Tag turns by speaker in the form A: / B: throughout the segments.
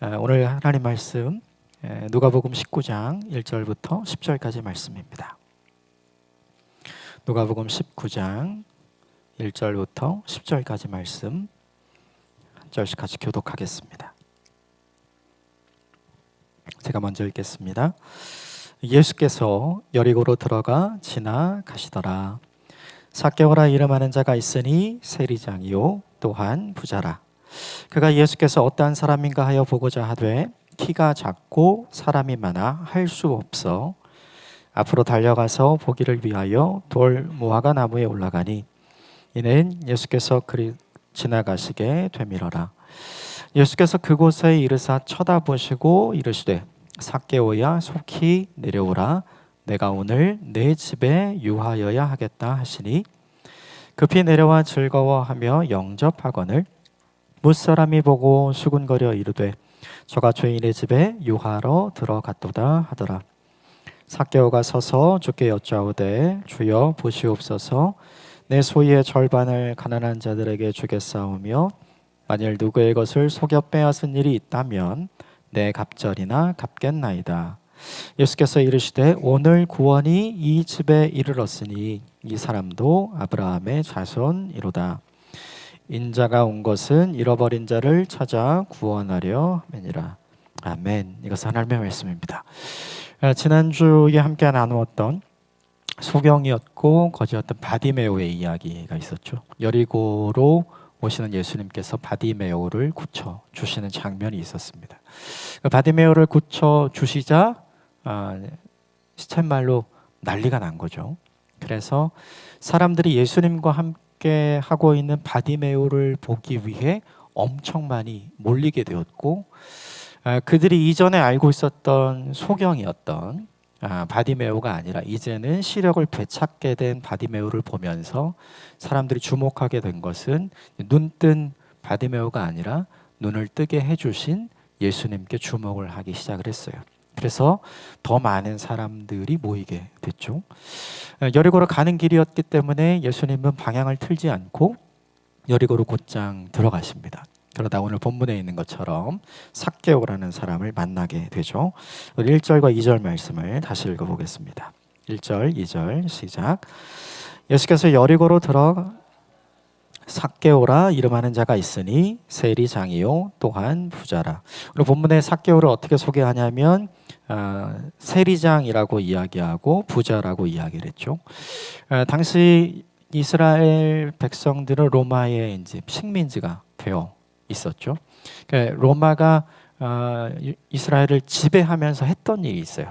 A: 오늘 하나님 말씀 누가복음 19장 1절부터 10절까지 말씀입니다. 누가복음 19장 1절부터 10절까지 말씀 한 절씩 같이 교독하겠습니다. 제가 먼저 읽겠습니다. 예수께서 여리고로 들어가 지나가시더라. 삭개오라 이름하는 자가 있으니 세리장이요 또한 부자라. 그가 예수께서 어떠한 사람인가 하여 보고자 하되 키가 작고 사람이 많아 할 수 없어 앞으로 달려가서 보기를 위하여 돌 무화과 나무에 올라가니 이는 예수께서 그리 지나가시게 되밀어라. 예수께서 그곳에 이르사 쳐다보시고 이르시되 삭개오야 속히 내려오라. 내가 오늘 내 집에 유하여야 하겠다 하시니 급히 내려와 즐거워하며 영접하거늘 무사람이 보고 수군거려 이르되 저가 죄인의 집에 유하러 들어갔도다 하더라. 삭개오가 서서 주께 여짜오되 주여 보시옵소서 내 소유의 절반을 가난한 자들에게 주겠사오며 만일 누구의 것을 속여 빼앗은 일이 있다면 내 갑절이나 갚겠나이다. 예수께서 이르시되 오늘 구원이 이 집에 이르렀으니 이 사람도 아브라함의 자손이로다. 인자가 온 것은 잃어버린 자를 찾아 구원하려 함이니라. 아멘. 이것은 하나님의 말씀입니다. 지난주에 함께 나누었던 소경이었고 거지였던 바디메오의 이야기가 있었죠. 여리고로 오시는 예수님께서 바디메오를 고쳐 주시는 장면이 있었습니다. 바디메오를 고쳐 주시자 시쳇말로 난리가 난 거죠. 그래서 사람들이 예수님과 함께 하고 있는 바디메오를 보기 위해 엄청 많이 몰리게 되었고 그들이 이전에 알고 있었던 소경이었던 바디메오가 아니라 이제는 시력을 되찾게 된 바디메오를 보면서 사람들이 주목하게 된 것은 눈뜬 바디메오가 아니라 눈을 뜨게 해주신 예수님께 주목을 하기 시작을 했어요. 그래서 더 많은 사람들이 모이게 됐죠. 여리고로 가는 길이었기 때문에 예수님은 방향을 틀지 않고 여리고로 곧장 들어가십니다. 그러다 오늘 본문에 있는 것처럼 삭개오라는 사람을 만나게 되죠. 1절과 2절 말씀을 다시 읽어보겠습니다. 1절, 2절 시작. 예수께서 여리고로 들어 삭개오라 이름하는 자가 있으니 세리장이요 또한 부자라. 오늘 본문에 삭개오를 어떻게 소개하냐면 세리장이라고 이야기하고 부자라고 이야기를 했죠. 당시 이스라엘 백성들은 로마의 이제 식민지가 되어 있었죠. 그러니까 로마가 이스라엘을 지배하면서 했던 일이 있어요.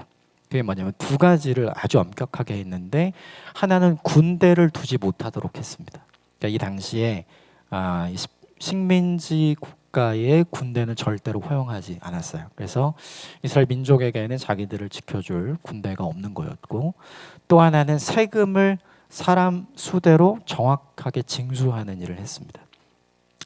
A: 그게 뭐냐면 두 가지를 아주 엄격하게 했는데 하나는 군대를 두지 못하도록 했습니다. 그러니까 이 당시에 식민지 국가의 군대는 절대로 허용하지 않았어요. 그래서 이스라엘 민족에게는 자기들을 지켜줄 군대가 없는 거였고, 또 하나는 세금을 사람 수대로 정확하게 징수하는 일을 했습니다.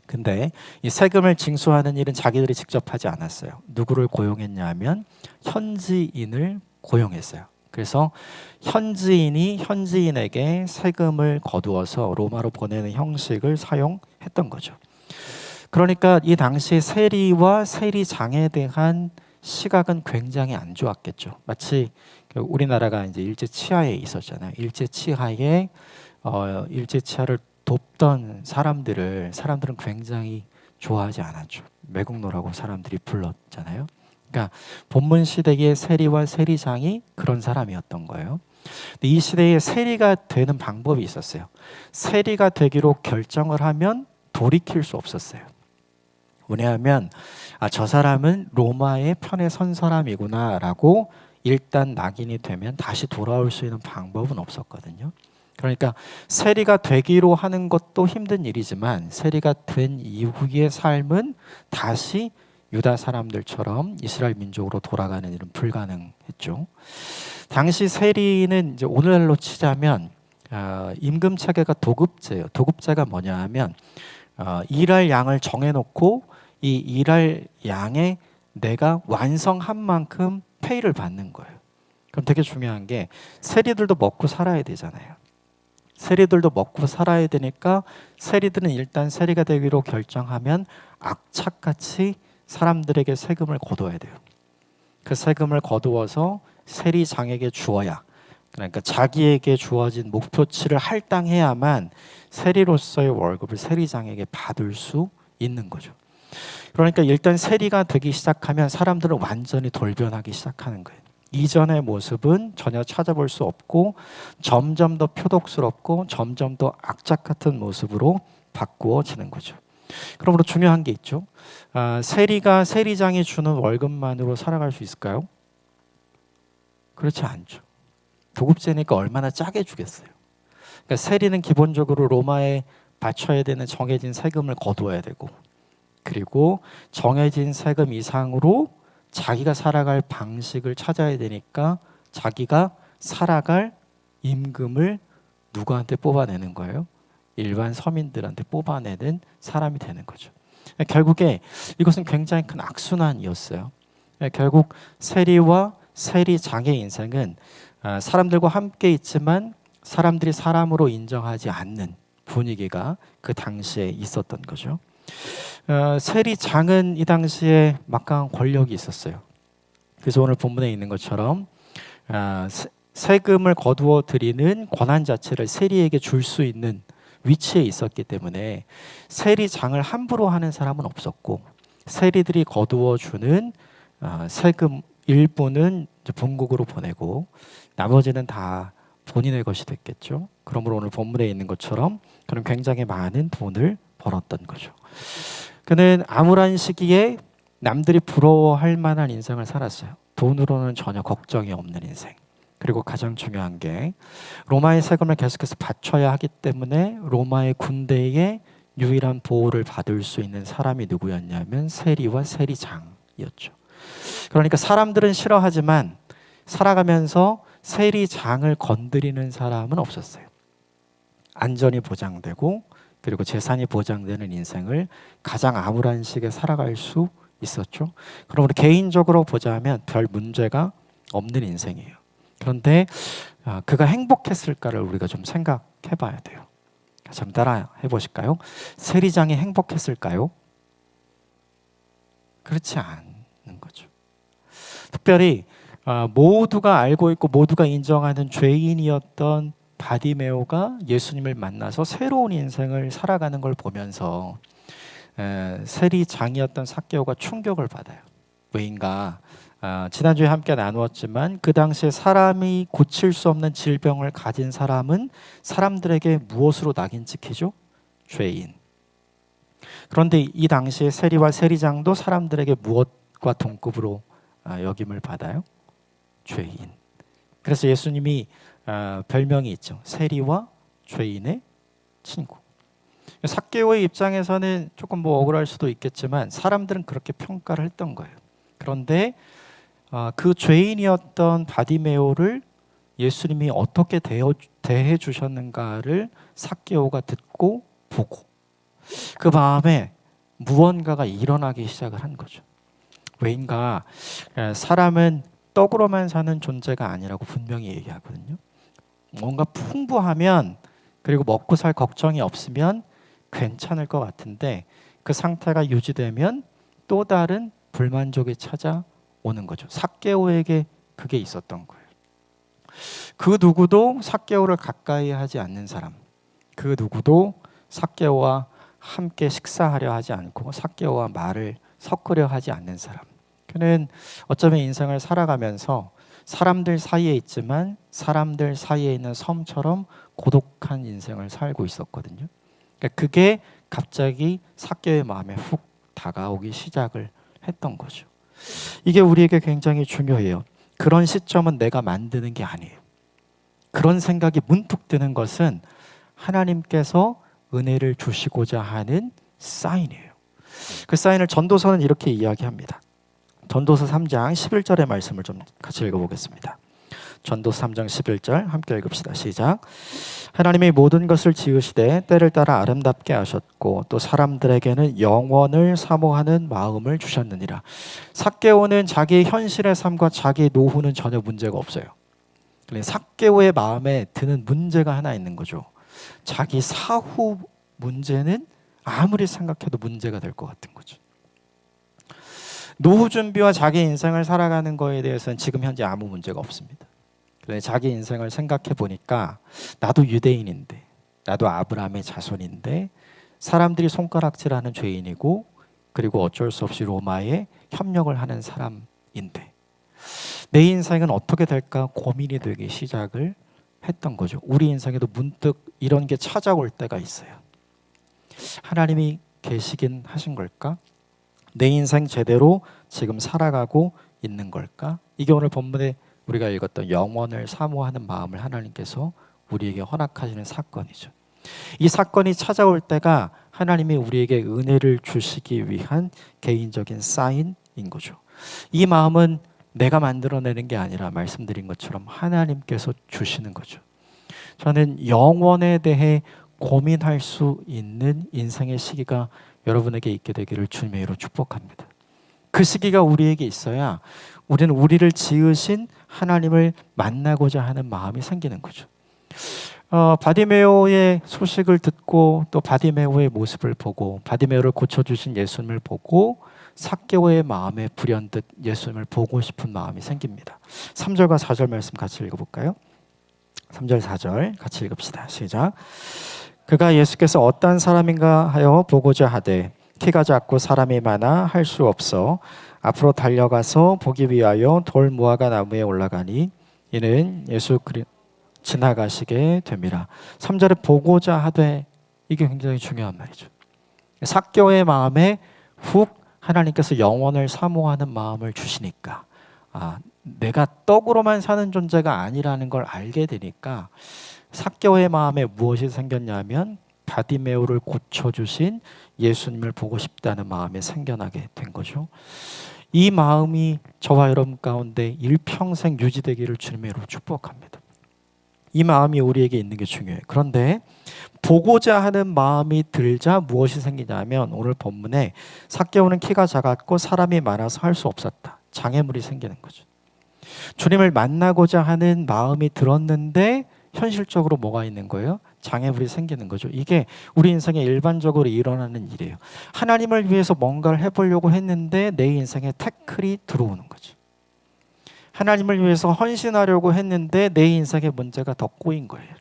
A: 근데 이 세금을 징수하는 일은 자기들이 직접 하지 않았어요. 누구를 고용했냐 하면 현지인을 고용했어요. 그래서 현지인이 현지인에게 세금을 거두어서 로마로 보내는 형식을 사용했던 거죠. 그러니까 이 당시 세리와 세리장에 대한 시각은 굉장히 안 좋았겠죠. 마치 우리나라가 이제 일제 치하에 있었잖아요. 일제 치하에 일제 치하를 돕던 사람들은 굉장히 좋아하지 않았죠. 매국노라고 사람들이 불렀잖아요. 그러니까 본문 시대의 세리와 세리장이 그런 사람이었던 거예요. 근데 이 시대에 세리가 되는 방법이 있었어요. 세리가 되기로 결정을 하면 돌이킬 수 없었어요. 왜냐하면 저 사람은 로마의 편에 선 사람이구나라고 일단 낙인이 되면 다시 돌아올 수 있는 방법은 없었거든요. 그러니까 세리가 되기로 하는 것도 힘든 일이지만 세리가 된 이후의 삶은 다시 유다 사람들처럼 이스라엘 민족으로 돌아가는 일은 불가능했죠. 당시 세리는 이제 오늘날로 치자면 임금 체계가 도급제예요. 도급제가 뭐냐 하면 일할 양을 정해놓고 이 일할 양에 내가 완성한 만큼 페이를 받는 거예요. 그럼 되게 중요한 게 세리들도 먹고 살아야 되잖아요. 세리들도 먹고 살아야 되니까 세리들은 일단 세리가 되기로 결정하면 악착같이 사람들에게 세금을 거둬야 돼요. 그 세금을 거두어서 세리장에게 주어야, 그러니까 자기에게 주어진 목표치를 할당해야만 세리로서의 월급을 세리장에게 받을 수 있는 거죠. 그러니까 일단 세리가 되기 시작하면 사람들은 완전히 돌변하기 시작하는 거예요. 이전의 모습은 전혀 찾아볼 수 없고 점점 더 표독스럽고 점점 더 악착 같은 모습으로 바꾸어지는 거죠. 그러므로 중요한 게 있죠. 세리가 세리장이 주는 월급만으로 살아갈 수 있을까요? 그렇지 않죠. 도급제니까 얼마나 짜게 주겠어요. 그러니까 세리는 기본적으로 로마에 바쳐야 되는 정해진 세금을 거두어야 되고, 그리고 정해진 세금 이상으로 자기가 살아갈 방식을 찾아야 되니까 자기가 살아갈 임금을 누구한테 뽑아내는 거예요? 일반 서민들한테 뽑아내는 사람이 되는 거죠. 결국에 이것은 굉장히 큰 악순환이었어요. 결국 세리와 세리장의 인생은 사람들과 함께 있지만 사람들이 사람으로 인정하지 않는 분위기가 그 당시에 있었던 거죠. 세리장은 이 당시에 막강한 권력이 있었어요. 그래서 오늘 본문에 있는 것처럼 세금을 거두어 드리는 권한 자체를 세리에게 줄 수 있는 위치에 있었기 때문에 세리장을 함부로 하는 사람은 없었고, 세리들이 거두어 주는 세금 일부는 본국으로 보내고 나머지는 다 본인의 것이 됐겠죠. 그러므로 오늘 본문에 있는 것처럼 그는 굉장히 많은 돈을 벌었던 거죠. 그는 암울한 시기에 남들이 부러워할 만한 인생을 살았어요. 돈으로는 전혀 걱정이 없는 인생. 그리고 가장 중요한 게 로마의 세금을 계속해서 바쳐야 하기 때문에 로마의 군대의 유일한 보호를 받을 수 있는 사람이 누구였냐면 세리와 세리장이었죠. 그러니까 사람들은 싫어하지만 살아가면서 세리장을 건드리는 사람은 없었어요. 안전이 보장되고 그리고 재산이 보장되는 인생을 가장 암울한 시기에 살아갈 수 있었죠. 그러므로 개인적으로 보자면 별 문제가 없는 인생이에요. 그런데 그가 행복했을까를 우리가 좀 생각해 봐야 돼요. 좀 따라 해보실까요? 세리장이 행복했을까요? 그렇지 않는 거죠. 특별히 모두가 알고 있고 모두가 인정하는 죄인이었던 바디메오가 예수님을 만나서 새로운 인생을 살아가는 걸 보면서 세리장이었던 삭개오가 충격을 받아요. 왜인가? 지난주에 함께 나누었지만 그 당시에 사람이 고칠 수 없는 질병을 가진 사람은 사람들에게 무엇으로 낙인 찍히죠? 죄인. 그런데 이 당시에 세리와 세리장도 사람들에게 무엇과 동급으로 여김을 받아요? 죄인. 그래서 예수님이 별명이 있죠. 세리와 죄인의 친구. 삭개오의 입장에서는 조금 억울할 수도 있겠지만 사람들은 그렇게 평가를 했던 거예요. 그런데 그 죄인이었던 바디메오를 예수님이 어떻게 대해 주셨는가를 삭개오가 듣고 보고 그 마음에 무언가가 일어나기 시작을 한 거죠. 왜인가? 사람은 떡으로만 사는 존재가 아니라고 분명히 얘기하거든요. 뭔가 풍부하면 그리고 먹고 살 걱정이 없으면 괜찮을 것 같은데 그 상태가 유지되면 또 다른 불만족이 찾아오는 거죠. 삭개오에게 그게 있었던 거예요. 그 누구도 삭개오를 가까이 하지 않는 사람, 그 누구도 삭개오와 함께 식사하려 하지 않고 삭개오와 말을 섞으려 하지 않는 사람. 그는 어쩌면 인생을 살아가면서 사람들 사이에 있지만 사람들 사이에 있는 섬처럼 고독한 인생을 살고 있었거든요. 그러니까 그게 갑자기 삭개오의 마음에 훅 다가오기 시작을 했던 거죠. 이게 우리에게 굉장히 중요해요. 그런 시점은 내가 만드는 게 아니에요. 그런 생각이 문득 드는 것은 하나님께서 은혜를 주시고자 하는 사인이에요. 그 사인을 전도서는 이렇게 이야기합니다. 전도서 3장 11절의 말씀을 좀 같이 읽어보겠습니다. 전도서 3장 11절 함께 읽읍시다. 시작. 하나님이 모든 것을 지으시되 때를 따라 아름답게 하셨고 또 사람들에게는 영원을 사모하는 마음을 주셨느니라. 삭개오는 자기 현실의 삶과 자기 노후는 전혀 문제가 없어요. 삭개오의 마음에 드는 문제가 하나 있는 거죠. 자기 사후 문제는 아무리 생각해도 문제가 될 것 같은 거죠. 노후 준비와 자기 인생을 살아가는 거에 대해서는 지금 현재 아무 문제가 없습니다. 그런데 자기 인생을 생각해 보니까 나도 유대인인데, 나도 아브라함의 자손인데, 사람들이 손가락질하는 죄인이고, 그리고 어쩔 수 없이 로마에 협력을 하는 사람인데 내 인생은 어떻게 될까 고민이 되기 시작을 했던 거죠. 우리 인생에도 문득 이런 게 찾아올 때가 있어요. 하나님이 계시긴 하신 걸까? 내 인생 제대로 지금 살아가고 있는 걸까? 이게 오늘 본문에 우리가 읽었던 영원을 사모하는 마음을 하나님께서 우리에게 허락하시는 사건이죠. 이 사건이 찾아올 때가 하나님이 우리에게 은혜를 주시기 위한 개인적인 사인인 거죠. 이 마음은 내가 만들어내는 게 아니라 말씀드린 것처럼 하나님께서 주시는 거죠. 저는 영원에 대해 고민할 수 있는 인생의 시기가 여러분에게 있게 되기를 주님의 이름으로 축복합니다. 그 시기가 우리에게 있어야 우리는 우리를 지으신 하나님을 만나고자 하는 마음이 생기는 거죠. 바디메오의 소식을 듣고 또 바디메오의 모습을 보고 바디메오를 고쳐주신 예수님을 보고 삭개오의 마음에 불현듯 예수님을 보고 싶은 마음이 생깁니다. 3절과 4절 말씀 같이 읽어볼까요? 3절 4절 같이 읽읍시다. 시작. 그가 예수께서 어떤 사람인가 하여 보고자 하되 키가 작고 사람이 많아 할 수 없어 앞으로 달려가서 보기 위하여 돌 무화과 나무에 올라가니 이는 예수 지나가시게 됩니다. 3절에 보고자 하되 이게 굉장히 중요한 말이죠. 삭개오의 마음에 훅 하나님께서 영원을 사모하는 마음을 주시니까 내가 떡으로만 사는 존재가 아니라는 걸 알게 되니까 삭개오의 마음에 무엇이 생겼냐면 바디메오를 고쳐주신 예수님을 보고 싶다는 마음이 생겨나게 된 거죠. 이 마음이 저와 여러분 가운데 일평생 유지되기를 주님의 이름으로 축복합니다. 이 마음이 우리에게 있는 게 중요해요. 그런데 보고자 하는 마음이 들자 무엇이 생기냐면 오늘 본문에 삭개오는 키가 작았고 사람이 많아서 할 수 없었다. 장애물이 생기는 거죠. 주님을 만나고자 하는 마음이 들었는데 현실적으로 뭐가 있는 거예요? 장애물이 생기는 거죠. 이게 우리 인생에 일반적으로 일어나는 일이에요. 하나님을 위해서 뭔가를 해보려고 했는데 내 인생에 태클이 들어오는 거죠. 하나님을 위해서 헌신하려고 했는데 내 인생에 문제가 더 꼬인 거예요.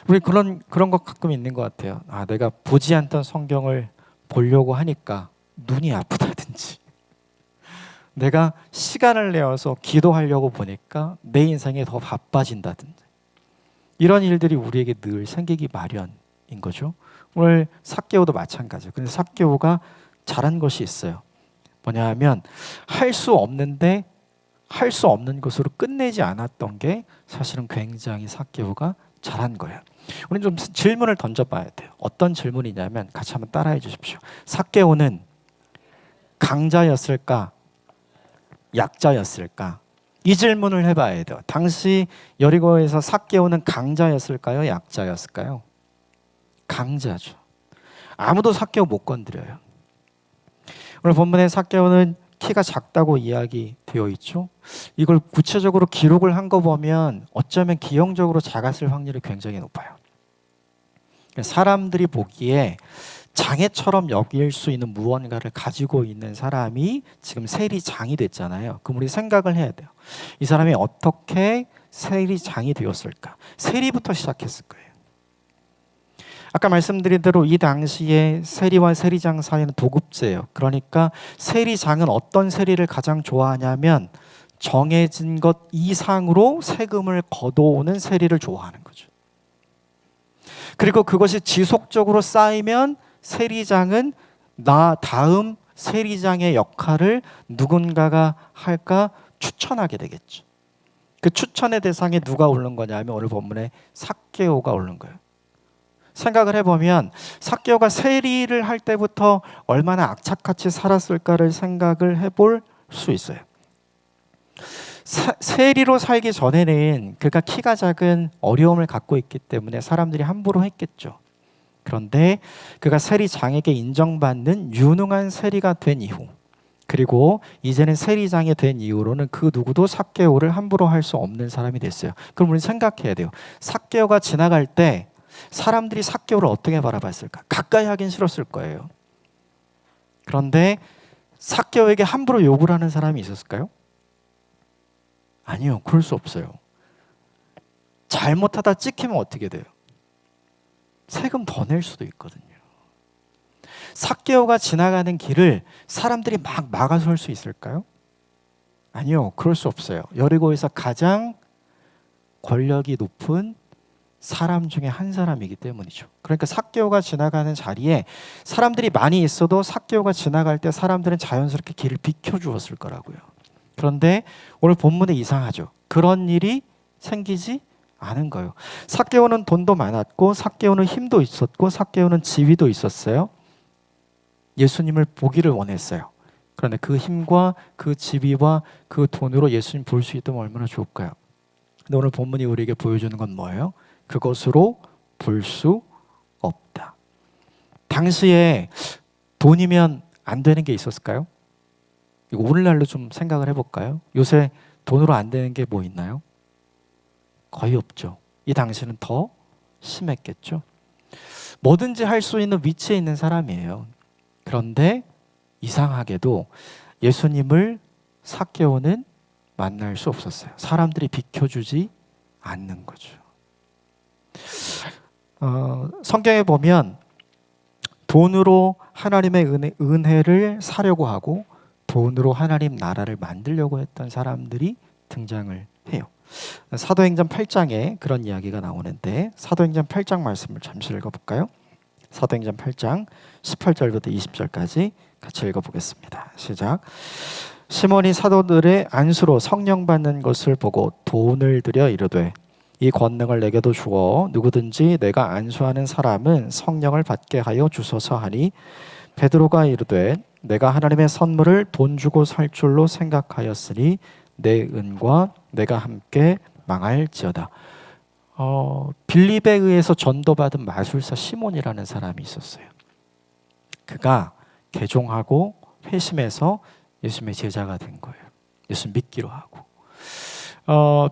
A: 우리 그런 것 가끔 있는 것 같아요. 내가 보지 않던 성경을 보려고 하니까 눈이 아프다든지 내가 시간을 내어서 기도하려고 보니까 내 인생에 더 바빠진다든지 이런 일들이 우리에게 늘 생기기 마련인 거죠. 오늘 삭개오도 마찬가지예요. 근데 삭개오가 잘한 것이 있어요. 뭐냐 하면 할 수 없는데 할 수 없는 것으로 끝내지 않았던 게 사실은 굉장히 삭개오가 잘한 거예요. 우리는 좀 질문을 던져봐야 돼요. 어떤 질문이냐면 같이 한번 따라해 주십시오. 삭개오는 강자였을까? 약자였을까? 이 질문을 해봐야 돼요. 당시 여리고에서 삭개오는 강자였을까요? 약자였을까요? 강자죠. 아무도 삭개오 못 건드려요. 오늘 본문에 삭개오는 키가 작다고 이야기되어 있죠. 이걸 구체적으로 기록을 한 거 보면 어쩌면 기형적으로 작았을 확률이 굉장히 높아요. 사람들이 보기에 장애처럼 여길 수 있는 무언가를 가지고 있는 사람이 지금 세리장이 됐잖아요. 그럼 우리 생각을 해야 돼요. 이 사람이 어떻게 세리장이 되었을까? 세리부터 시작했을 거예요. 아까 말씀드린 대로 이 당시에 세리와 세리장 사이는 도급제예요. 그러니까 세리장은 어떤 세리를 가장 좋아하냐면 정해진 것 이상으로 세금을 걷어오는 세리를 좋아하는 거죠. 그리고 그것이 지속적으로 쌓이면 세리장은 나 다음 세리장의 역할을 누군가가 할까 추천하게 되겠죠. 그 추천의 대상에 누가 오른 거냐면 오늘 본문에 삭개오가 오른 거예요. 생각을 해보면 삭개오가 세리를 할 때부터 얼마나 악착같이 살았을까를 생각을 해볼 수 있어요. 세리로 살기 전에는 그가 키가 작은 어려움을 갖고 있기 때문에 사람들이 함부로 했겠죠. 그런데 그가 세리장에게 인정받는 유능한 세리가 된 이후, 그리고 이제는 세리장이 된 이후로는 그 누구도 삭개오를 함부로 할 수 없는 사람이 됐어요. 그럼 우리는 생각해야 돼요. 삭개오가 지나갈 때 사람들이 삭개오를 어떻게 바라봤을까? 가까이 하긴 싫었을 거예요. 그런데 삭개오에게 함부로 욕을 하는 사람이 있었을까요? 아니요, 그럴 수 없어요. 잘못하다 찍히면 어떻게 돼요? 세금 더 낼 수도 있거든요. 삭개오가 지나가는 길을 사람들이 막 막아설 수 있을까요? 아니요, 그럴 수 없어요. 여리고에서 가장 권력이 높은 사람 중에 한 사람이기 때문이죠. 그러니까 삭개오가 지나가는 자리에 사람들이 많이 있어도 삭개오가 지나갈 때 사람들은 자연스럽게 길을 비켜주었을 거라고요. 그런데 오늘 본문에 이상하죠. 그런 일이 생기지 않은 거예요. 삭개오는 돈도 많았고 삭개오는 힘도 있었고 삭개오는 지위도 있었어요. 예수님을 보기를 원했어요. 그런데 그 힘과 그 지위와 그 돈으로 예수님 볼 수 있다면 얼마나 좋을까요? 근데 오늘 본문이 우리에게 보여주는 건 뭐예요? 그것으로 볼 수 없다. 당시에 돈이면 안 되는 게 있었을까요? 이거 오늘날로 좀 생각을 해볼까요? 요새 돈으로 안 되는 게 뭐 있나요? 거의 없죠. 이 당시는 더 심했겠죠. 뭐든지 할 수 있는 위치에 있는 사람이에요. 그런데 이상하게도 예수님을 삭개오는 만날 수 없었어요. 사람들이 비켜주지 않는 거죠. 성경에 보면 돈으로 하나님의 은혜를 사려고 하고 돈으로 하나님 나라를 만들려고 했던 사람들이 등장을 해요. 사도행전 8장에 그런 이야기가 나오는데 사도행전 8장 말씀을 잠시 읽어볼까요? 사도행전 8장 18절부터 20절까지 같이 읽어보겠습니다. 시작. 시몬이 사도들의 안수로 성령 받는 것을 보고 돈을 들여 이르되 이 권능을 내게도 주어 누구든지 내가 안수하는 사람은 성령을 받게 하여 주소서 하니 베드로가 이르되 내가 하나님의 선물을 돈 주고 살 줄로 생각하였으니 내 은과 내가 함께 망할지어다. 빌립에 의해서 전도받은 마술사 시몬이라는 사람이 있었어요. 그가 개종하고 회심해서 예수님의 제자가 된 거예요. 예수 믿기로 하고.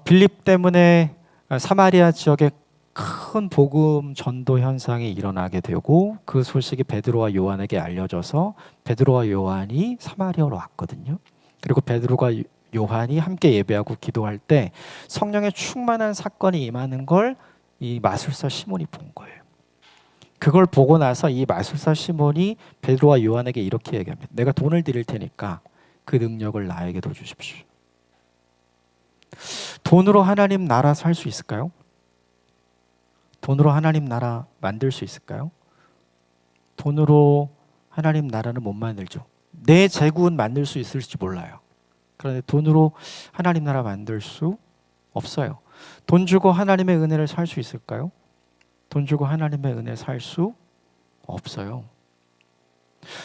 A: 빌립 때문에 사마리아 지역에 큰 복음 전도 현상이 일어나게 되고 그 소식이 베드로와 요한에게 알려져서 베드로와 요한이 사마리아로 왔거든요. 그리고 베드로가 요한이 함께 예배하고 기도할 때 성령의 충만한 사건이 임하는 걸 이 마술사 시몬이 본 거예요. 그걸 보고 나서 이 마술사 시몬이 베드로와 요한에게 이렇게 얘기합니다. 내가 돈을 드릴 테니까 그 능력을 나에게도 주십시오. 돈으로 하나님 나라 살 수 있을까요? 돈으로 하나님 나라 만들 수 있을까요? 돈으로 하나님 나라는 못 만들죠. 내 재구는 만들 수 있을지 몰라요. 그런데 돈으로 하나님 나라 만들 수 없어요. 돈 주고 하나님의 은혜를 살 수 있을까요? 돈 주고 하나님의 은혜 살 수 없어요.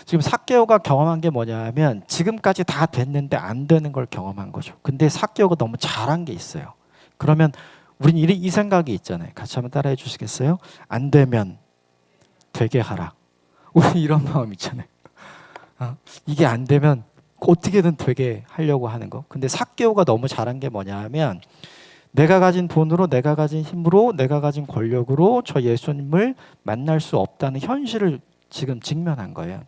A: 지금 삭개오가 경험한 게 뭐냐면 지금까지 다 됐는데 안 되는 걸 경험한 거죠. 근데 삭개오가 너무 잘한 게 있어요. 그러면 우린 이 생각이 있잖아요. 같이 한번 따라해 주시겠어요? 안 되면 되게 하라. 우리 이런 마음 있잖아요. 이게 안 되면 어떻게든 되게 하려고 하는 거. 근데 삭개오가 너무 잘한 게 뭐냐면 내가 가진 돈으로 내가 가진 힘으로 내가 가진 권력으로 저 예수님을 만날 수 없다는 현실을 지금 직면한 거예요.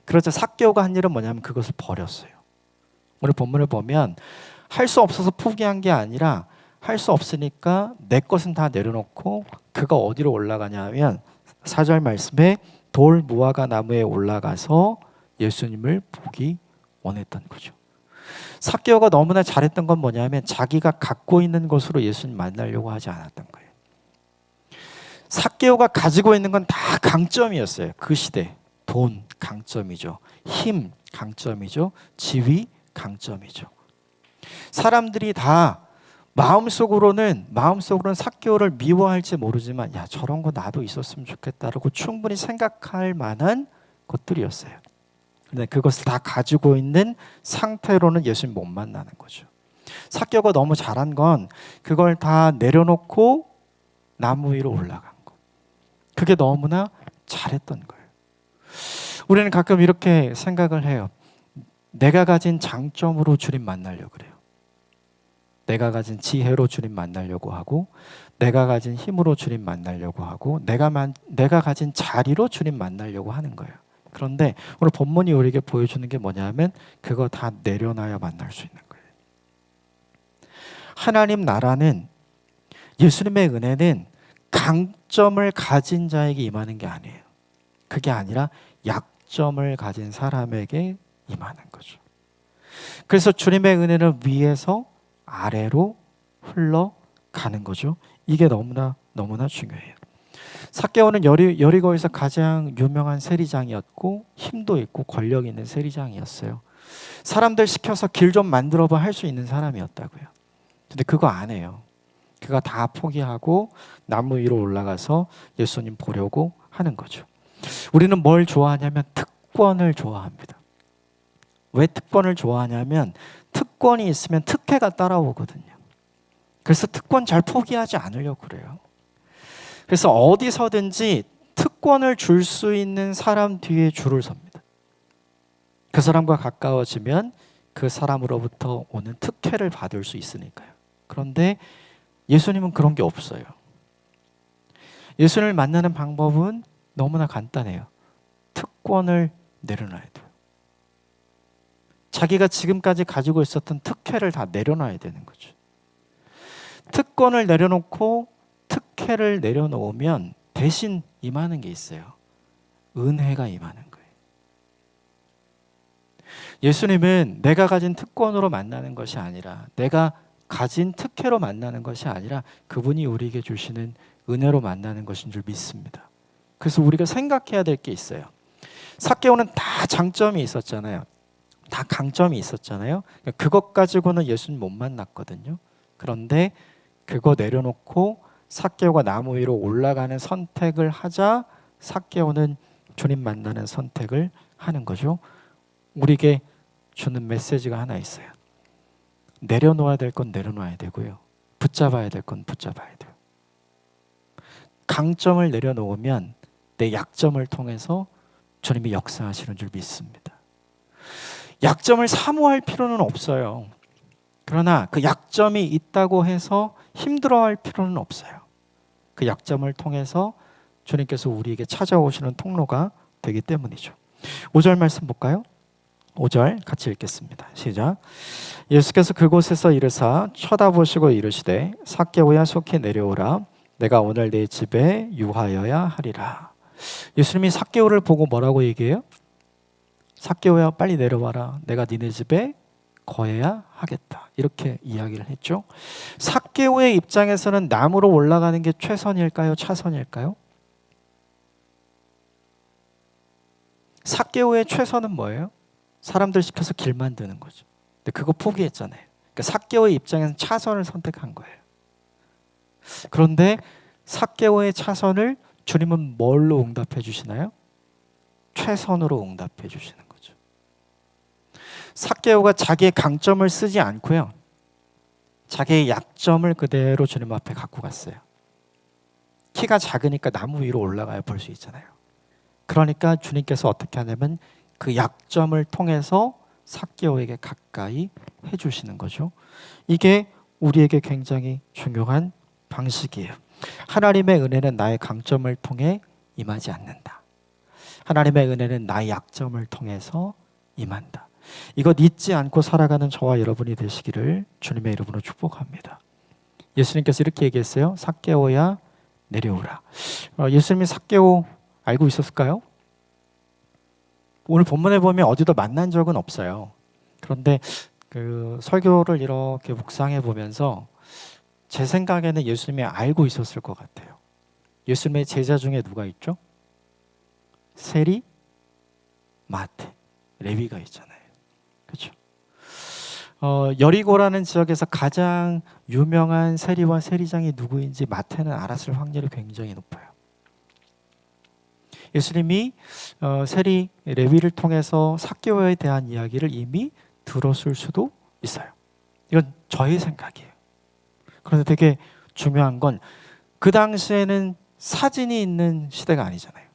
A: 그래서 삭개오가 한 일은 뭐냐면 그것을 버렸어요. 오늘 본문을 보면 할 수 없어서 포기한 게 아니라 할 수 없으니까 내 것은 다 내려놓고 그가 어디로 올라가냐면 4절 말씀에 돌 무화과 나무에 올라가서 예수님을 보기 원했던 거죠. 삭개오가 너무나 잘했던 건 뭐냐면 자기가 갖고 있는 것으로 예수님 만나려고 하지 않았던 거예요. 삭개오가 가지고 있는 건 다 강점이었어요. 그 시대 돈 강점이죠. 힘 강점이죠. 지위 강점이죠. 사람들이 다 마음속으로는 삭개오를 미워할지 모르지만 야 저런 거 나도 있었으면 좋겠다라고 충분히 생각할 만한 것들이었어요. 근데 그것을 다 가지고 있는 상태로는 예수님 못 만나는 거죠. 삭개오가 너무 잘한 건 그걸 다 내려놓고 나무 위로 올라간 거. 그게 너무나 잘했던 거예요. 우리는 가끔 이렇게 생각을 해요. 내가 가진 장점으로 주님 만나려고 그래요. 내가 가진 지혜로 주님 만나려고 하고 내가 가진 힘으로 주님 만나려고 하고 내가 가진 자리로 주님 만나려고 하는 거예요. 그런데 오늘 본문이 우리에게 보여주는 게 뭐냐면 그거 다 내려놔야 만날 수 있는 거예요. 하나님 나라는, 예수님의 은혜는 강점을 가진 자에게 임하는 게 아니에요. 그게 아니라 약점을 가진 사람에게 임하는 거죠. 그래서 주님의 은혜는 위에서 아래로 흘러가는 거죠. 이게 너무나 중요해요. 삭개오는 여리고에서 가장 유명한 세리장이었고 힘도 있고 권력 있는 세리장이었어요. 사람들 시켜서 길 좀 만들어봐 할 수 있는 사람이었다고요. 근데 그거 안 해요. 그가 다 포기하고 나무 위로 올라가서 예수님 보려고 하는 거죠. 우리는 뭘 좋아하냐면 특권을 좋아합니다. 왜 특권을 좋아하냐면 특권이 있으면 특혜가 따라오거든요. 그래서 특권 잘 포기하지 않으려고 그래요. 그래서 어디서든지 특권을 줄 수 있는 사람 뒤에 줄을 섭니다. 그 사람과 가까워지면 그 사람으로부터 오는 특혜를 받을 수 있으니까요. 그런데 예수님은 그런 게 없어요. 예수님을 만나는 방법은 너무나 간단해요. 특권을 내려놔야 돼요. 자기가 지금까지 가지고 있었던 특혜를 다 내려놔야 되는 거죠. 특권을 내려놓고 특혜를 내려놓으면 대신 임하는 게 있어요. 은혜가 임하는 거예요. 예수님은 내가 가진 특권으로 만나는 것이 아니라, 내가 가진 특혜로 만나는 것이 아니라 그분이 우리에게 주시는 은혜로 만나는 것인 줄 믿습니다. 그래서 우리가 생각해야 될 게 있어요. 삭개오는 다 장점이 있었잖아요. 다 강점이 있었잖아요. 그것 가지고는 예수님 못 만났거든요. 그런데 그거 내려놓고 삭개오가 나무 위로 올라가는 선택을 하자 삭개오는 주님 만나는 선택을 하는 거죠. 우리에게 주는 메시지가 하나 있어요. 내려놓아야 될 건 내려놔야 되고요. 붙잡아야 될 건 붙잡아야 돼요. 강점을 내려놓으면 내 약점을 통해서 주님이 역사하시는 줄 믿습니다. 약점을 사모할 필요는 없어요. 그러나 그 약점이 있다고 해서 힘들어할 필요는 없어요. 그 약점을 통해서 주님께서 우리에게 찾아오시는 통로가 되기 때문이죠. 5절 말씀 볼까요? 5절 같이 읽겠습니다. 시작. 예수께서 그곳에서 이르사 쳐다보시고 이르시되 삭개오야 속히 내려오라. 내가 오늘 네 집에 유하여야 하리라. 예수님이 삭개오를 보고 뭐라고 얘기해요? 삭개오야 빨리 내려와라. 내가 니네 집에 거해야 하겠다. 이렇게 이야기를 했죠. 삭개오의 입장에서는 나무로 올라가는 게 최선일까요? 차선일까요? 삭개오의 최선은 뭐예요? 사람들 시켜서 길 만드는 거죠. 근데 그거 포기했잖아요. 그러니까 삭개오의 입장에서는 차선을 선택한 거예요. 그런데 삭개오의 차선을 주님은 뭘로 응답해 주시나요? 최선으로 응답해 주시는 거죠. 삭개오가 자기의 강점을 쓰지 않고요. 자기의 약점을 그대로 주님 앞에 갖고 갔어요. 키가 작으니까 나무 위로 올라가야 볼 수 있잖아요. 그러니까 주님께서 어떻게 하냐면 그 약점을 통해서 삭개오에게 가까이 해주시는 거죠. 이게 우리에게 굉장히 중요한 방식이에요. 하나님의 은혜는 나의 강점을 통해 임하지 않는다. 하나님의 은혜는 나의 약점을 통해서 임한다. 이것 잊지 않고 살아가는 저와 여러분이 되시기를 주님의 이름으로 축복합니다. 예수님께서 이렇게 얘기했어요. 삭개오야 내려오라. 예수님이 삭개오 알고 있었을까요? 오늘 본문에 보면 어디도 만난 적은 없어요. 그런데 그 설교를 이렇게 묵상해 보면서 제 생각에는 예수님이 알고 있었을 것 같아요. 예수님의 제자 중에 누가 있죠? 세리, 마태, 레위가 있잖아요. 그렇죠? 여리고라는 지역에서 가장 유명한 세리와 세리장이 누구인지 마태는 알았을 확률이 굉장히 높아요. 예수님이 세리 레위를 통해서 삭개오에 대한 이야기를 이미 들었을 수도 있어요. 이건 저의 생각이에요. 그런데 되게 중요한 건 그 당시에는 사진이 있는 시대가 아니잖아요.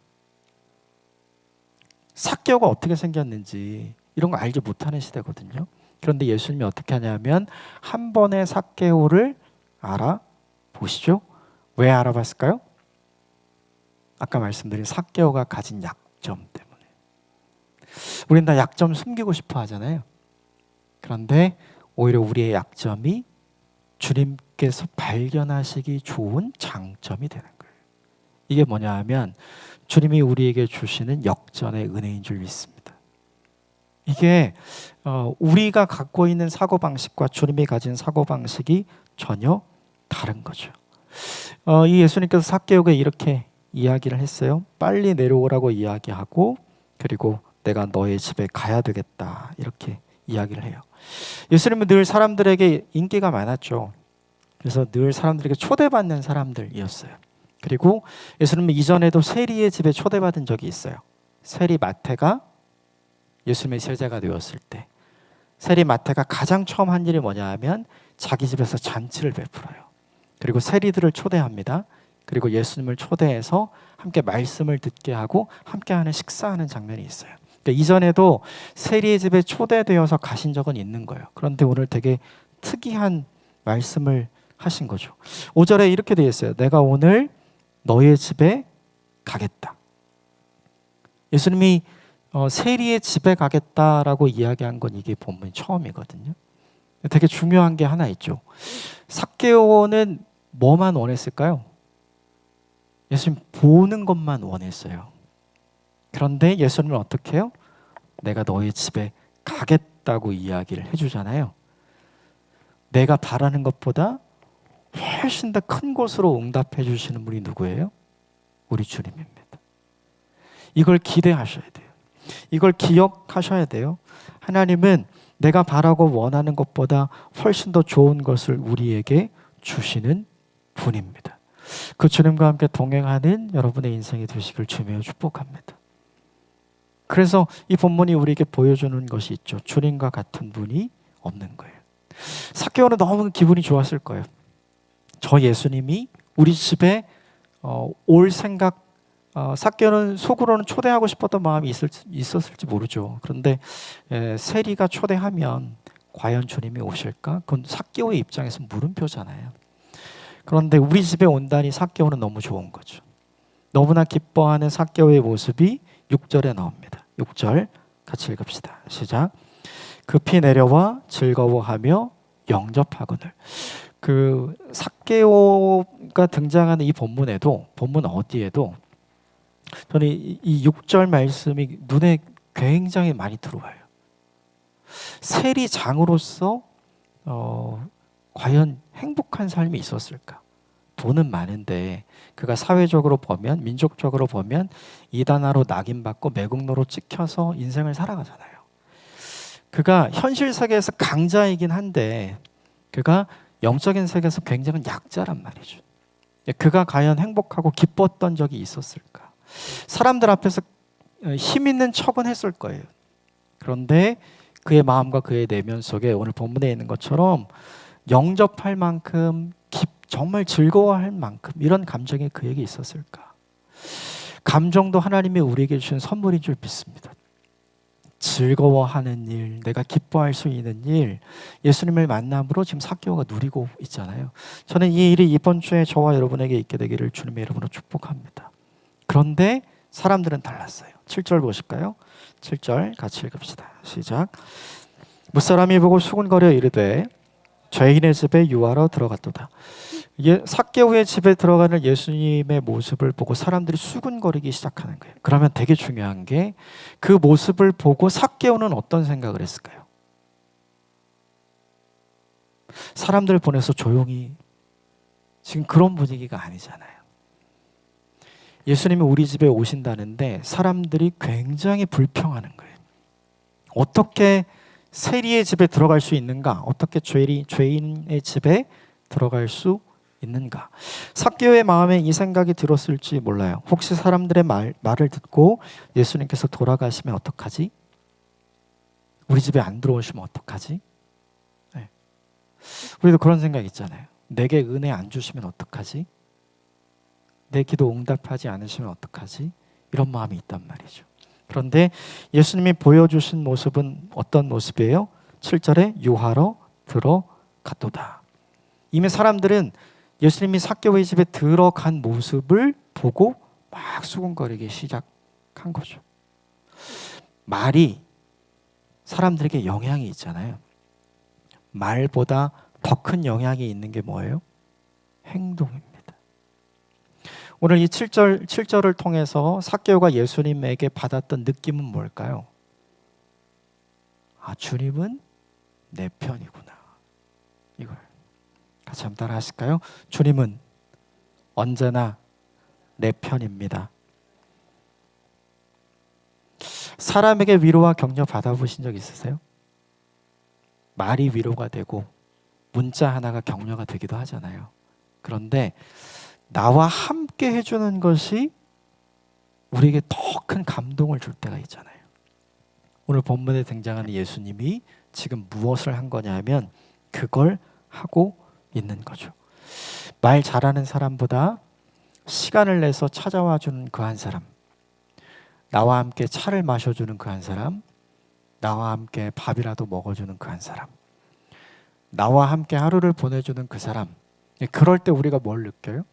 A: 삭개오가 어떻게 생겼는지 이런 거 알지 못하는 시대거든요. 그런데 예수님이 어떻게 하냐면 한 번에 삭개오를 알아보시죠. 왜 알아봤을까요? 아까 말씀드린 삭개오가 가진 약점 때문에. 우린 다 약점 숨기고 싶어 하잖아요. 그런데 오히려 우리의 약점이 주님께서 발견하시기 좋은 장점이 되는 거예요. 이게 뭐냐 하면 주님이 우리에게 주시는 역전의 은혜인 줄 믿습니다. 이게 우리가 갖고 있는 사고방식과 주님이 가진 사고방식이 전혀 다른 거죠. 이 예수님께서 삭개오에게 이렇게 이야기를 했어요. 빨리 내려오라고 이야기하고 그리고 내가 너의 집에 가야 되겠다 이렇게 이야기를 해요. 예수님은 늘 사람들에게 인기가 많았죠. 그래서 늘 사람들에게 초대받는 사람들이었어요. 그리고 예수님은 이전에도 세리의 집에 초대받은 적이 있어요. 세리 마태가 예수님의 제자가 되었을 때 세리 마태가 가장 처음 한 일이 뭐냐 하면 자기 집에서 잔치를 베풀어요. 그리고 세리들을 초대합니다. 그리고 예수님을 초대해서 함께 말씀을 듣게 하고 함께하는 식사하는 장면이 있어요. 그러니까 이전에도 세리의 집에 초대되어서 가신 적은 있는 거예요. 그런데 오늘 되게 특이한 말씀을 하신 거죠. 5절에 이렇게 되어 있어요. 내가 오늘 너의 집에 가겠다. 예수님이 세리의 집에 가겠다라고 이야기한 건 이게 본문 처음이거든요. 되게 중요한 게 하나 있죠. 삭개오는 뭐만 원했을까요? 예수님 보는 것만 원했어요. 그런데 예수님은 어떻게 해요? 내가 너의 집에 가겠다고 이야기를 해주잖아요. 내가 바라는 것보다 훨씬 더 큰 곳으로 응답해 주시는 분이 누구예요? 우리 주님입니다. 이걸 기대하셔야 돼요. 이걸 기억하셔야 돼요. 하나님은 내가 바라고 원하는 것보다 훨씬 더 좋은 것을 우리에게 주시는 분입니다. 그 주님과 함께 동행하는 여러분의 인생이 되시길 주며 축복합니다. 그래서 이 본문이 우리에게 보여주는 것이 있죠. 주님과 같은 분이 없는 거예요. 삭개오는 너무 기분이 좋았을 거예요. 저 예수님이 우리 집에 올 생각, 삭개오는 속으로는 초대하고 싶었던 마음이 있었을지 모르죠. 그런데 세리가 초대하면 과연 주님이 오실까? 그건 삭개오의 입장에서 물음표잖아요. 그런데 우리 집에 온다니 삭개오는 너무 좋은 거죠. 너무나 기뻐하는 삭개오의 모습이 6절에 나옵니다. 6절 같이 읽읍시다. 시작. 급히 내려와 즐거워하며 영접하거늘. 그 삭개오가 등장하는 이 본문에도 본문 어디에도 저는 이 6절 말씀이 눈에 굉장히 많이 들어와요. 세리장으로서 과연 행복한 삶이 있었을까? 돈은 많은데 그가 사회적으로 보면 민족적으로 보면 이단아로 낙인받고 매국노로 찍혀서 인생을 살아가잖아요. 그가 현실 세계에서 강자이긴 한데 그가 영적인 세계에서 굉장히 약자란 말이죠. 그가 과연 행복하고 기뻤던 적이 있었을까? 사람들 앞에서 힘 있는 척은 했을 거예요. 그런데 그의 마음과 그의 내면 속에 오늘 본문에 있는 것처럼 영접할 만큼 정말 즐거워할 만큼 이런 감정이 그에게 있었을까? 감정도 하나님이 우리에게 주신 선물인 줄 믿습니다. 즐거워하는 일, 내가 기뻐할 수 있는 일, 예수님을 만남으로 지금 삭개오가 누리고 있잖아요. 저는 이 일이 이번 주에 저와 여러분에게 있게 되기를 주님의 이름으로 축복합니다. 그런데 사람들은 달랐어요. 7절 보실까요? 7절 같이 읽읍시다. 시작. 무사람이 보고 수군거려 이르되 죄인의 집에 유하러 들어갔도다. 삭개오의 집에 들어가는 예수님의 모습을 보고 사람들이 수군거리기 시작하는 거예요. 그러면 되게 중요한 게 그 모습을 보고 삭개오는 어떤 생각을 했을까요? 사람들 보내서 조용히, 지금 그런 분위기가 아니잖아요. 예수님이 우리 집에 오신다는데 사람들이 굉장히 불평하는 거예요. 어떻게 세리의 집에 들어갈 수 있는가? 어떻게 죄인의 집에 들어갈 수 있는가? 삭개오의 마음에 이 생각이 들었을지 몰라요. 혹시 사람들의 말을 듣고 예수님께서 돌아가시면 어떡하지? 우리 집에 안 들어오시면 어떡하지? 네. 우리도 그런 생각 있잖아요. 내게 은혜 안 주시면 어떡하지? 내 기도 응답하지 않으시면 어떡하지? 이런 마음이 있단 말이죠. 그런데 예수님이 보여주신 모습은 어떤 모습이에요? 7절에 유하러 들어갔도다. 이미 사람들은 예수님이 삭개오의 집에 들어간 모습을 보고 막 수군거리기 시작한 거죠. 말이 사람들에게 영향이 있잖아요. 말보다 더 큰 영향이 있는 게 뭐예요? 행동입니다. 오늘 이 7절을 통해서 삭개오가 예수님에게 받았던 느낌은 뭘까요? 아, 주님은 내 편이구나. 이걸 같이 한번 따라 하실까요? 주님은 언제나 내 편입니다. 사람에게 위로와 격려 받아보신 적 있으세요? 말이 위로가 되고 문자 하나가 격려가 되기도 하잖아요. 그런데 나와 함께 해주는 것이 우리에게 더 큰 감동을 줄 때가 있잖아요. 오늘 본문에 등장하는 예수님이 지금 무엇을 한 거냐 하면 그걸 하고 있는 거죠. 말 잘하는 사람보다 시간을 내서 찾아와 주는 그 한 사람, 나와 함께 차를 마셔주는 그 한 사람, 나와 함께 밥이라도 먹어주는 그 한 사람, 나와 함께 하루를 보내주는 그 사람, 그럴 때 우리가 뭘 느껴요?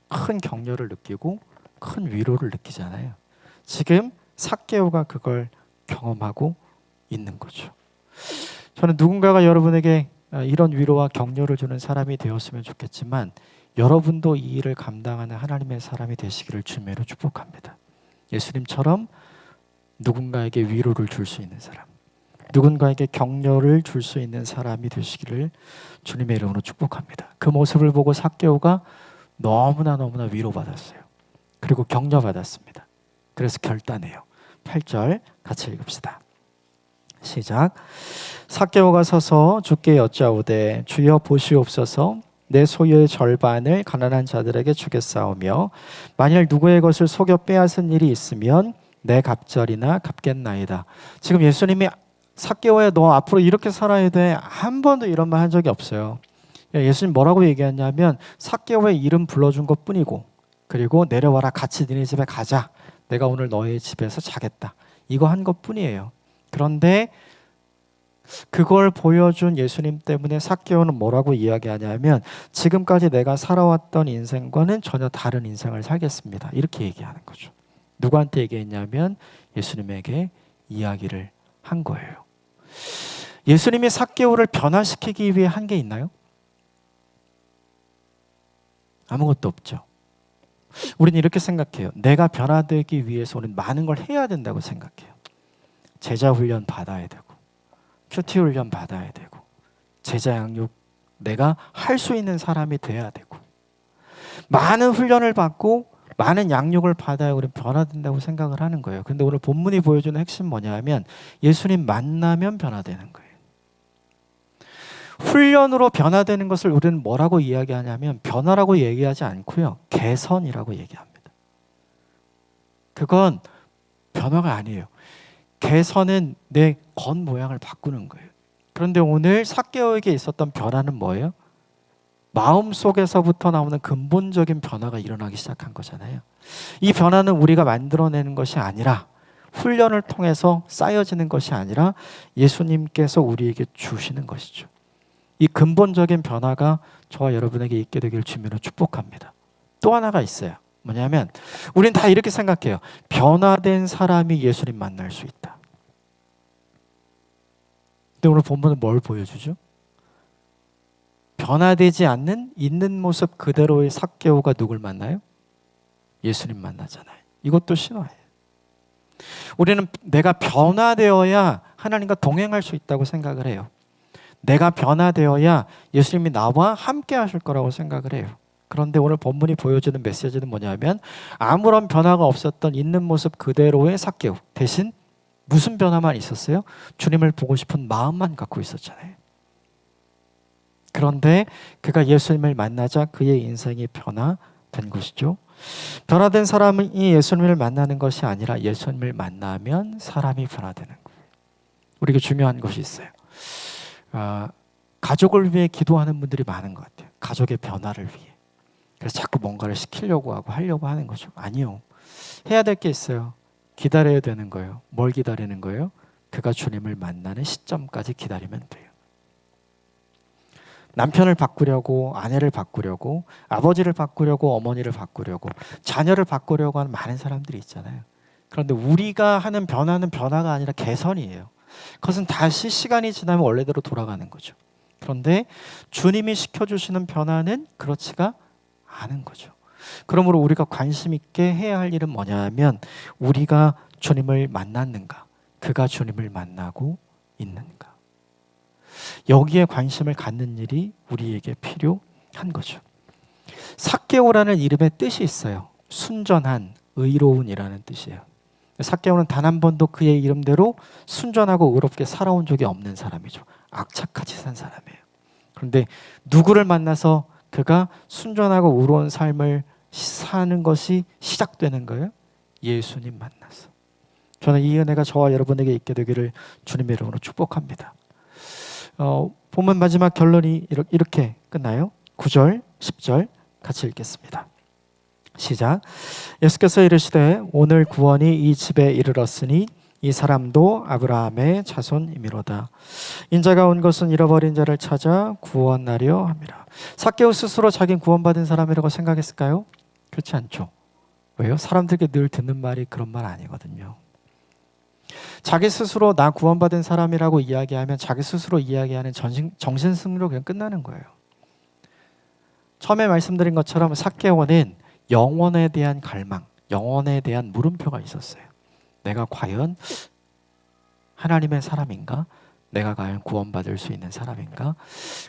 A: 큰 격려를 느끼고 큰 위로를 느끼잖아요. 지금 삭개오가 그걸 경험하고 있는 거죠. 저는 누군가가 여러분에게 이런 위로와 격려를 주는 사람이 되었으면 좋겠지만 여러분도 이 일을 감당하는 하나님의 사람이 되시기를 주님으로 축복합니다. 예수님처럼 누군가에게 위로를 줄 수 있는 사람, 누군가에게 격려를 줄 수 있는 사람이 되시기를 주님의 이름으로 축복합니다. 그 모습을 보고 삭개오가 너무나 위로받았어요. 그리고 격려받았습니다. 그래서 결단해요. 8절 같이 읽읍시다. 시작. 삭개오가 서서 주께 여짜오되 주여 보시옵소서 내 소유의 절반을 가난한 자들에게 주겠사오며 만일 누구의 것을 속여 빼앗은 일이 있으면 내 갑절이나 갚겠나이다. 지금 예수님이 삭개오야 너 앞으로 이렇게 살아야 돼. 한 번도 이런 말 한 적이 없어요. 예수님 뭐라고 얘기했냐면 삭개오의 이름 불러준 것뿐이고 그리고 내려와라 같이 니네 집에 가자. 내가 오늘 너의 집에서 자겠다. 이거 한 것뿐이에요. 그런데 그걸 보여준 예수님 때문에 삭개오는 뭐라고 이야기하냐면 지금까지 내가 살아왔던 인생과는 전혀 다른 인생을 살겠습니다. 이렇게 얘기하는 거죠. 누구한테 얘기했냐면 예수님에게 이야기를 한 거예요. 예수님이 삭개오를 변화시키기 위해 한 게 있나요? 아무것도 없죠. 우리는 이렇게 생각해요. 내가 변화되기 위해서 우리는 많은 걸 해야 된다고 생각해요. 제자 훈련 받아야 되고 큐티 훈련 받아야 되고 제자 양육 내가 할 수 있는 사람이 돼야 되고 많은 훈련을 받고 많은 양육을 받아야 우리는 변화된다고 생각을 하는 거예요. 근데 오늘 본문이 보여주는 핵심 뭐냐 하면 예수님 만나면 변화되는 거예요. 훈련으로 변화되는 것을 우리는 뭐라고 이야기하냐면 변화라고 얘기하지 않고요. 개선이라고 얘기합니다. 그건 변화가 아니에요. 개선은 내 겉모양을 바꾸는 거예요. 그런데 오늘 삭개오에게 있었던 변화는 뭐예요? 마음속에서부터 나오는 근본적인 변화가 일어나기 시작한 거잖아요. 이 변화는 우리가 만들어내는 것이 아니라 훈련을 통해서 쌓여지는 것이 아니라 예수님께서 우리에게 주시는 것이죠. 이 근본적인 변화가 저와 여러분에게 있게 되기를 주님으로 축복합니다. 또 하나가 있어요. 뭐냐면 우린 다 이렇게 생각해요. 변화된 사람이 예수님 만날 수 있다. 근데 오늘 본문은 뭘 보여주죠? 변화되지 않는 있는 모습 그대로의 삭개오가 누굴 만나요? 예수님 만나잖아요. 이것도 신화예요. 우리는 내가 변화되어야 하나님과 동행할 수 있다고 생각을 해요. 내가 변화되어야 예수님이 나와 함께 하실 거라고 생각을 해요. 그런데 오늘 본문이 보여주는 메시지는 뭐냐면 아무런 변화가 없었던 있는 모습 그대로의 삭개오 대신 무슨 변화만 있었어요? 주님을 보고 싶은 마음만 갖고 있었잖아요. 그런데 그가 예수님을 만나자 그의 인생이 변화된 것이죠. 변화된 사람이 예수님을 만나는 것이 아니라 예수님을 만나면 사람이 변화되는 거예요. 우리에게 중요한 것이 있어요. 가족을 위해 기도하는 분들이 많은 것 같아요. 가족의 변화를 위해. 그래서 자꾸 뭔가를 시키려고 하고 하려고 하는 거죠. 아니요. 해야 될 게 있어요. 기다려야 되는 거예요. 뭘 기다리는 거예요? 그가 주님을 만나는 시점까지 기다리면 돼요. 남편을 바꾸려고, 아내를 바꾸려고, 아버지를 바꾸려고, 어머니를 바꾸려고, 자녀를 바꾸려고 하는 많은 사람들이 있잖아요. 그런데 우리가 하는 변화는 변화가 아니라 개선이에요. 그것은 다시 시간이 지나면 원래대로 돌아가는 거죠. 그런데 주님이 시켜주시는 변화는 그렇지가 않은 거죠. 그러므로 우리가 관심 있게 해야 할 일은 뭐냐면 우리가 주님을 만났는가, 그가 주님을 만나고 있는가, 여기에 관심을 갖는 일이 우리에게 필요한 거죠. 삭개오라는 이름의 뜻이 있어요. 순전한, 의로운이라는 뜻이에요. 삭개오는 단 한 번도 그의 이름대로 순전하고 의롭게 살아온 적이 없는 사람이죠. 악착같이 산 사람이에요. 그런데 누구를 만나서 그가 순전하고 의로운 삶을 사는 것이 시작되는 거예요? 예수님 만나서. 저는 이 은혜가 저와 여러분에게 있게 되기를 주님의 이름으로 축복합니다. 본문 마지막 결론이 이렇게 끝나요. 9절, 10절 같이 읽겠습니다. 시작. 예수께서 이르시되 오늘 구원이 이 집에 이르렀으니 이 사람도 아브라함의 자손이미로다. 인자가 온 것은 잃어버린 자를 찾아 구원하려 함이라. 삭개오 스스로 자기는 구원받은 사람이라고 생각했을까요? 그렇지 않죠. 왜요? 사람들에게 늘 듣는 말이 그런 말 아니거든요. 자기 스스로 나 구원받은 사람이라고 이야기하면 자기 스스로 이야기하는 정신승리로 그냥 끝나는 거예요. 처음에 말씀드린 것처럼 삭개오는 영원에 대한 갈망, 영원에 대한 물음표가 있었어요. 내가 과연 하나님의 사람인가? 내가 과연 구원받을 수 있는 사람인가?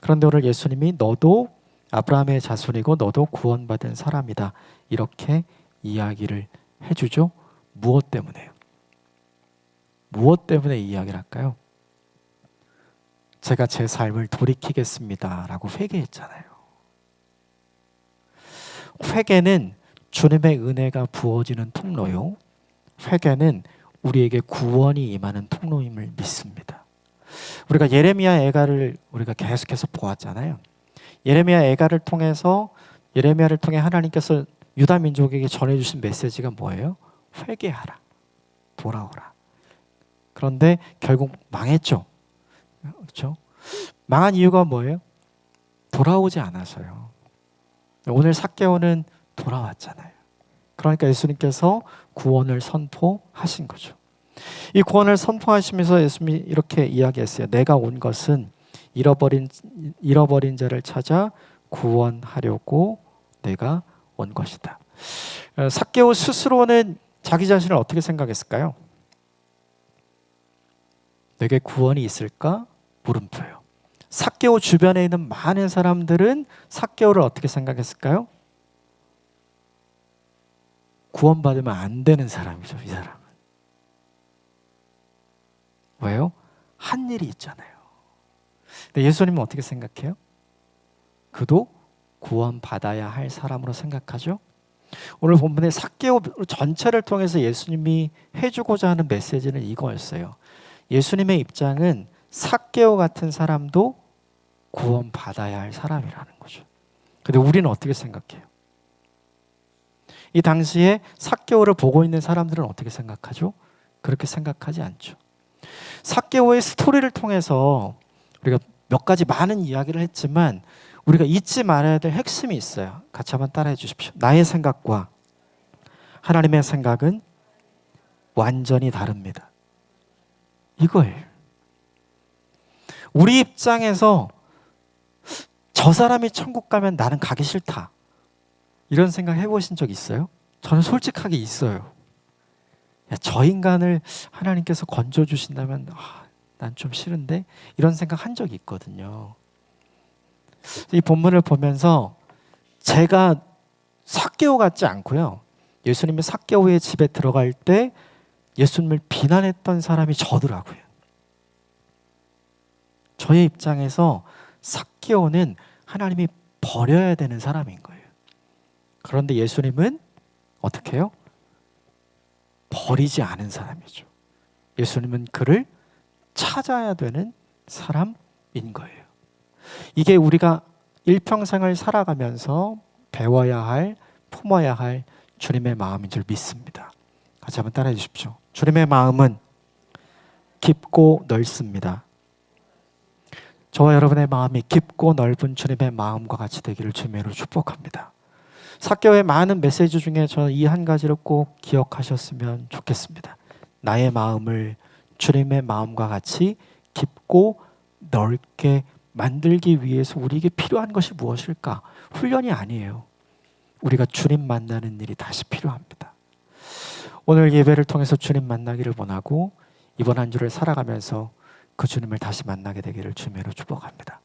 A: 그런데 오늘 예수님이 너도 아브라함의 자손이고 너도 구원받은 사람이다, 이렇게 이야기를 해주죠. 무엇 때문에요? 무엇 때문에 이 이야기를 할까요? 제가 제 삶을 돌이키겠습니다 라고 회개했잖아요. 회개는 주님의 은혜가 부어지는 통로요, 회개는 우리에게 구원이 임하는 통로임을 믿습니다. 우리가 예레미야 애가를 우리가 계속해서 보았잖아요. 예레미야 애가를 통해서, 예레미야를 통해 하나님께서 유다 민족에게 전해주신 메시지가 뭐예요? 회개하라, 돌아오라. 그런데 결국 망했죠. 그렇죠? 망한 이유가 뭐예요? 돌아오지 않아서요. 오늘 삭개오는 돌아왔잖아요. 그러니까 예수님께서 구원을 선포하신 거죠. 이 구원을 선포하시면서 예수님이 이렇게 이야기했어요. 내가 온 것은 잃어버린 자를 찾아 구원하려고 내가 온 것이다. 삭개오 스스로는 자기 자신을 어떻게 생각했을까요? 내게 구원이 있을까? 물음표요. 삭개오 주변에 있는 많은 사람들은 삭개오를 어떻게 생각했을까요? 구원받으면 안 되는 사람이죠, 이 사람은. 왜요? 한 일이 있잖아요. 근데 예수님은 어떻게 생각해요? 그도 구원받아야 할 사람으로 생각하죠. 오늘 본문의 삭개오 전체를 통해서 예수님이 해주고자 하는 메시지는 이거였어요. 예수님의 입장은 삭개오 같은 사람도 구원받아야 할 사람이라는 거죠. 근데 우리는 어떻게 생각해요? 이 당시에 삭개오를 보고 있는 사람들은 어떻게 생각하죠? 그렇게 생각하지 않죠. 삭개오의 스토리를 통해서 우리가 몇 가지 많은 이야기를 했지만 우리가 잊지 말아야 될 핵심이 있어요. 같이 한번 따라해 주십시오. 나의 생각과 하나님의 생각은 완전히 다릅니다. 이거예요. 우리 입장에서 저 사람이 천국 가면 나는 가기 싫다, 이런 생각 해보신 적 있어요? 저는 솔직하게 있어요. 야, 저 인간을 하나님께서 건져주신다면 난 좀 싫은데, 이런 생각 한 적이 있거든요. 이 본문을 보면서 제가 삭개오 같지 않고요, 예수님이 삭개오의 집에 들어갈 때 예수님을 비난했던 사람이 저더라고요. 저의 입장에서 삭개오는 하나님이 버려야 되는 사람인 거예요. 그런데 예수님은 어떻게 해요? 버리지 않은 사람이죠. 예수님은 그를 찾아야 되는 사람인 거예요. 이게 우리가 일평생을 살아가면서 배워야 할, 품어야 할 주님의 마음인 줄 믿습니다. 같이 한번 따라해 주십시오. 주님의 마음은 깊고 넓습니다. 저와 여러분의 마음이 깊고 넓은 주님의 마음과 같이 되기를 주님으로 축복합니다. 사개오의 많은 메시지 중에 저는 이 한 가지를 꼭 기억하셨으면 좋겠습니다. 나의 마음을 주님의 마음과 같이 깊고 넓게 만들기 위해서 우리에게 필요한 것이 무엇일까? 훈련이 아니에요. 우리가 주님 만나는 일이 다시 필요합니다. 오늘 예배를 통해서 주님 만나기를 원하고 이번 한 주를 살아가면서 그 주님을 다시 만나게 되기를 주님으로 축복합니다.